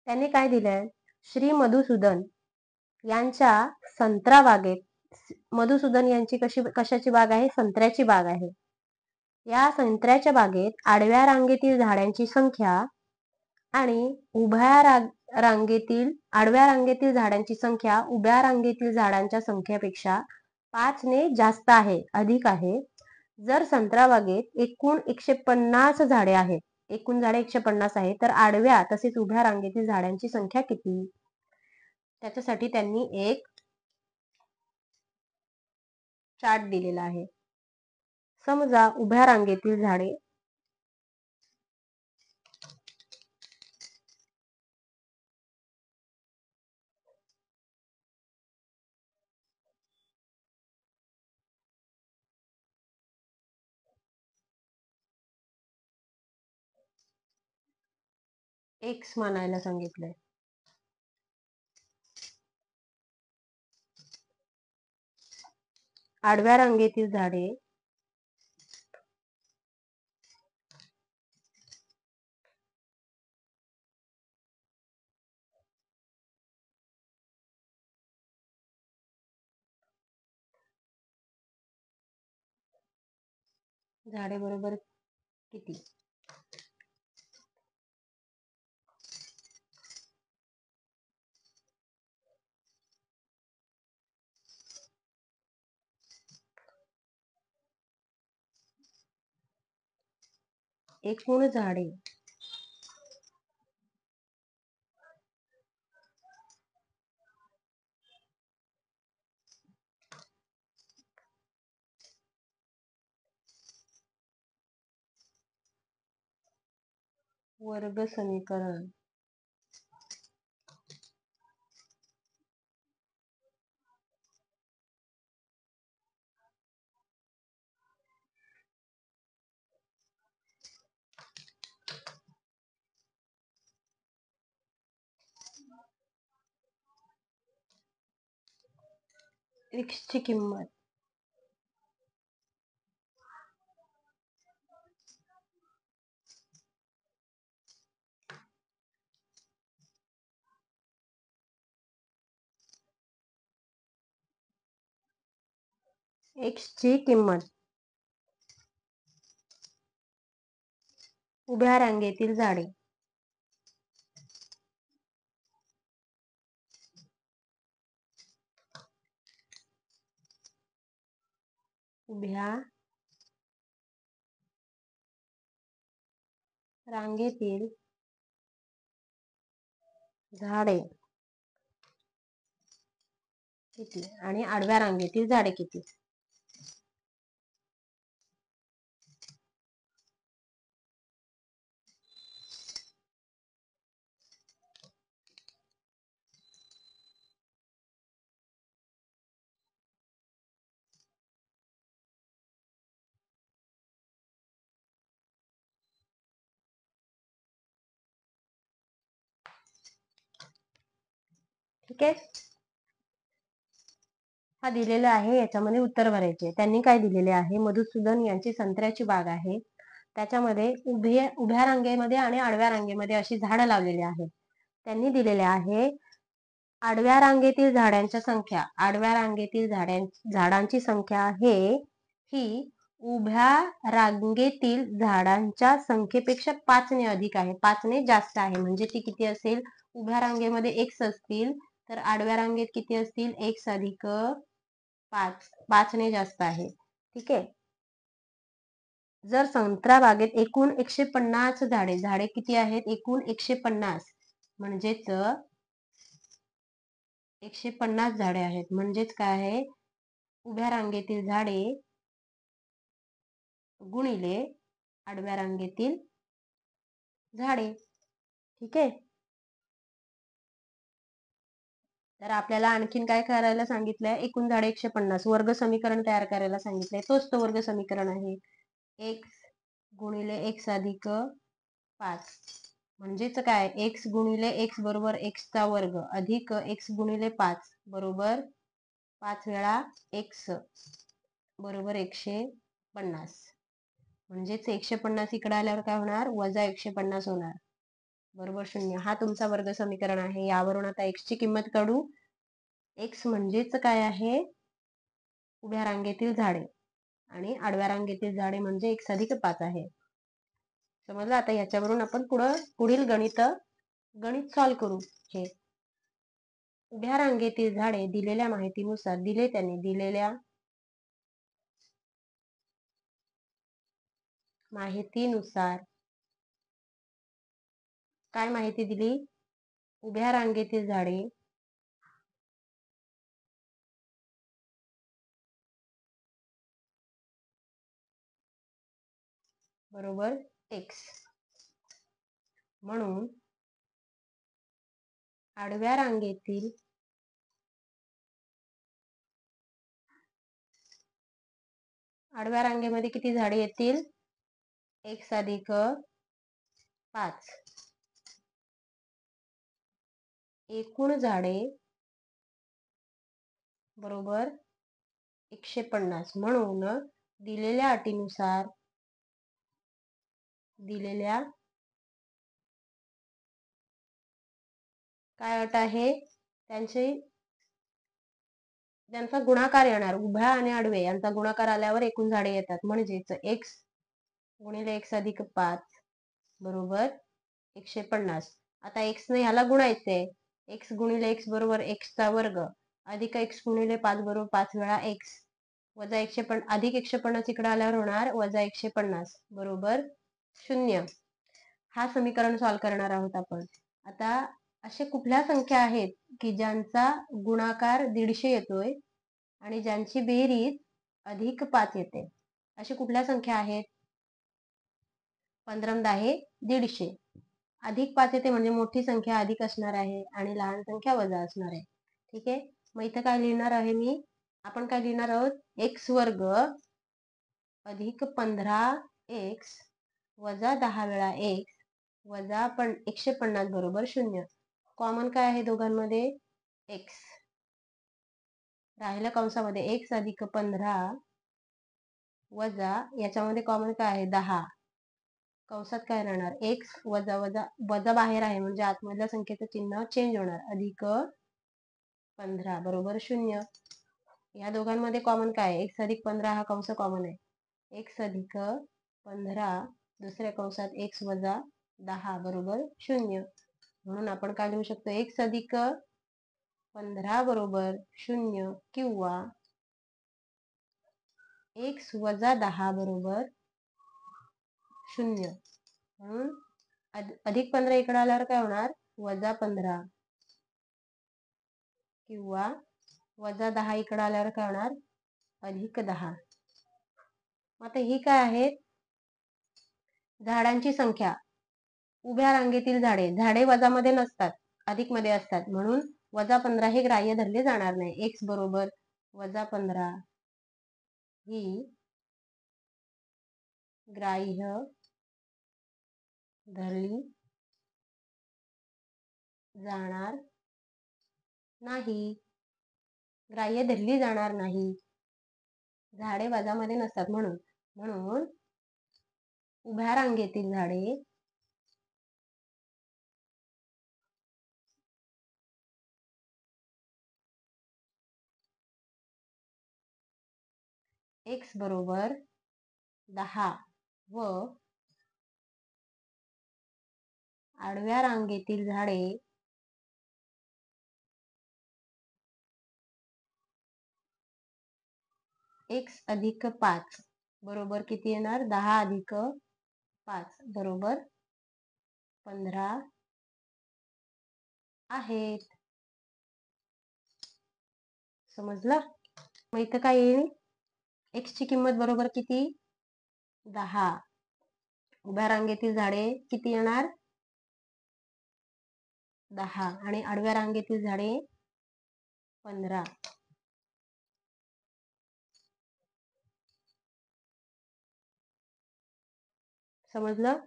त्यांनी काय दिलंय? श्री मधुसूदन यांच्या संत्रा बागेत, मधुसूदन यांची कशाची बाग आहे? संत्र्याची बाग आहे. या संत्र्याच्या बागेत आडव्या रांगेतील झाडांची संख्या आणि आडव्या रांगेतील झाडांची संख्या उभ्या रांगेतील झाडांच्या संख्येपेक्षा 5 ने जास्त आहे, अधिक आहे. जर संत्रा बागेत एकूण 150 झाडे आहेत, एकूण झाडे 150 आहेत, तर आडव्या तसेच उभ्या रांगेतील झाडांची संख्या किती? त्याच्यासाठी त्यांनी एक चार्ट दिलेला आहे. समजा उभ्या रांगेतील झाडे X मानायला सांगितलंय. आडव्या रांगेतील झाडे बरोबर किती? एकूण झाडे वर्ग समीकरण X ची किंमत उभ्या रांगेतील झाडे उभ्या रांगेतील झाडे किती आणि आडव्या रांगेतील झाडे किती? ठीक आहे, हा दिलेला आहे. याच्यामध्ये उत्तर भरायचे. त्यांनी काय दिलेले आहे? मधुसूदन यांची संत्र्याची बाग आहे, त्याच्यामध्ये उभ्या रांगेमध्ये आणि आडव्या रांगेमध्ये अशी झाडं लावलेली आहेत. त्यांनी दिलेले आहे आडव्या रांगेतील झाडांच्या संख्या, आडव्या रांगेतील झाडांची संख्या ही उभ्या रांगेतील झाडांच्या संख्येपेक्षा 5 ने अधिक आहे, 5 ने जास्त आहे. म्हणजे ती किती असेल? उभ्या रांगेमध्ये X असतील तर आडव्या रांगेत किती असतील? X अधिक 5, 5 ने जास्त आहे. ठीक आहे. जर संत्रा बागेत एकूण 150 झाडे किती आहेत? एकूण 150, म्हणजेच 150 झाडे आहेत. म्हणजेच काय आहे? उभ्या रांगेतील झाडे गुणिले आडव्या रांगेतील झाडे. ठीक आहे. तर आपल्याला आणखीन काय करायला सांगितलंय? एकूण झाडे 150, वर्ग समीकरण तयार करायला सांगितलंय. तोच तो वर्ग समीकरण आहे. x गुणिले x अधिक 5, म्हणजेच काय? x गुणिले x बरोबर x चा वर्ग अधिक x गुणिले 5 बरोबर 5 वेळा x बरोबर 150. म्हणजेच 150 इकडे आल्यावर काय होणार? वजा 150 होणार. बरोबर 0. हा तुमचा वर्ग समीकरण आहे. यावरून आता x ची किंमत काढू. x म्हणजेच काय आहे? उभ्या रांगेतील झाडे आणि आडव्या रांगेतील झाडे म्हणजे x अधिक 5 आहे. समजलं? आता याच्यावरून आपण पुढील गणित सॉल्व्ह करू. हे उभ्या रांगेतील झाडे दिलेल्या माहितीनुसार दिलेल्या माहितीनुसार काय माहिती दिली? उभ्या रांगेतील झाडे बरोबर x म्हणून आडव्या रांगेमध्ये किती झाडे येतील? x अधिक 5. एकूण झाडे बरोबर 150. म्हणून दिलेल्या अटीनुसार काय अट आहे? त्यांचा गुणाकार येणार. उभ्या आणि आडवे यांचा गुणाकार आल्यावर एकूण झाडे येतात. म्हणजेच x गुणिले x अधिक 5 बरोबर 150. आता x ने ह्याला गुणायचंय. x गुणिले x बरोबर x चा वर्ग अधिक x गुणिले 5 बरोबर 5 वेळा x वजा 150 अधिक 150 इकडे आल्यावर होणार वजा 150 बरोबर 0. हा समीकरण सॉल्व्ह करणार आहोत आपण. आता अशा कुठल्या संख्या आहेत की ज्यांचा गुणाकार 150 येतोय आणि ज्यांची बेरीज अधिक 5 येते? अशा कुठल्या संख्या आहेत? 15 आहे 150. अधिक 5 येते म्हणजे मोठी संख्या अधिक असणार आहे आणि लहान संख्या वजा असणार आहे. ठीक आहे. मग इथं काय लिहिणार आहे मी? आपण काय लिहिणार आहोत? x वर्ग अधिक 15x वजा 10 वेळा x वजा 150 बरोबर 0. कॉमन काय आहे दोघांमध्ये? x. राहिलं कंसामध्ये x अधिक 15 वजा याच्यामध्ये कॉमन काय आहे? 10. कंसात काय राहणार? x वजा वजा वजा बाहेर आहे म्हणजे आतमधल्या संख्येचं चिन्ह चेंज होणार. अधिक 15 बरोबर 0. या दोघांमध्ये कॉमन काय आहे? x अधिक 15 हा कंस कॉमन आहे. x अधिक 15 दुसऱ्या कंसात x वजा 10 बरोबर 0. म्हणून आपण काय लिहू शकतो? x अधिक 15 बरोबर 0 किंवा x वजा 10 बरोबर 0. म्हणून अधिक 15 इकडे आल्यावर काय होणार? वजा 15 किंवा वजा 10 इकडे आल्यावर काय होणार? अधिक 10. आता ही काय आहे? झाडांची संख्या. उभ्या रांगेतील झाडे वजामध्ये नसतात, अधिक मध्ये असतात. म्हणून वजा 15 हे ग्राह्य धरले जाणार नाही. x बरोबर वजा 15 ही ग्राह्य धरली जाणार नाही. ग्राह्य धरली जाणार नाही. झाडे वजामध्ये नसतात म्हणून उभ्या रांगेतील झाडे x बरोबर 10 व आडव्या रांगेतील झाडे x अधिक 5 बरोबर किती येणार? 10 अधिक 5 बरोबर 15 आहेत. समजलं? मग इथं काय येईल? x ची किंमत बरोबर किती? 10. उभ्या रांगेतील झाडे किती येणार? 10 आणि आडव्या रांगेतील झाडे 15. समजलं?